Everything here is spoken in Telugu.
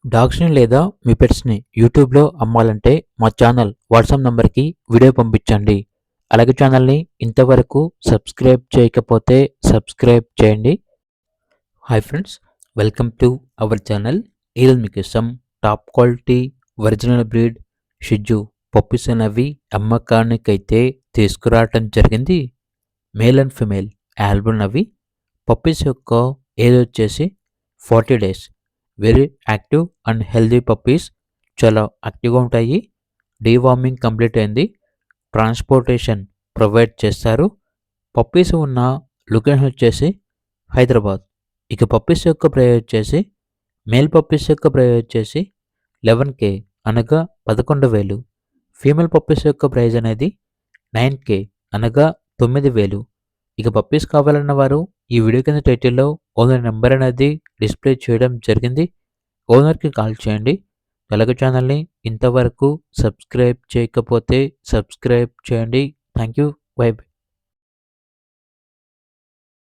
డాగ్స్‌ని లేదా మీ పెట్స్‌ని యూట్యూబ్‌లో అమ్మాలంటే మా ఛానల్ వాట్సాప్ నంబర్‌కి వీడియో పంపించండి. అలాగే ఛానల్‌ని ఇంతవరకు సబ్స్క్రైబ్ చేయకపోతే సబ్స్క్రైబ్ చేయండి. Hi friends, welcome to our channel. ఈరోజు మీకోసం top quality original breed Shih Tzu puppies అనేవి అమ్మకానికైతే తీసుకురావటం జరిగింది. మేల్ అండ్ ఫీమేల్ ఆల్బమ్ అవి. పప్పీస్ యొక్క ఏజ్ వచ్చేసి 40 days. Very active and healthy puppies. చాలా యాక్టివ్గా ఉంటాయి. డీవార్మింగ్ కంప్లీట్ అయింది. ట్రాన్స్పోర్టేషన్ ప్రొవైడ్ చేస్తారు. పప్పీస్ ఉన్న లొకేషన్ వచ్చేసి హైదరాబాద్. ఇక పప్పీస్ యొక్క ప్రైస్ వచ్చేసి మేల్ పప్పీస్ యొక్క ప్రైస్ వచ్చేసి 11K అనగా 11,000. ఫీమేల్ పప్పీస్ యొక్క ప్రైస్ అనేది 9K అనగా 9,000. ఇక పప్పీస్ కావాలన్న వారు ఈ వీడియో కింద టైటిల్లో ఓనర్ నెంబర్ అనేది డిస్ప్లే చేయడం జరిగింది. ఓనర్కి కాల్ చేయండి. అలాగే ఛానల్ని ఇంతవరకు సబ్స్క్రైబ్ చేయకపోతే సబ్స్క్రైబ్ చేయండి. Thank you. బై.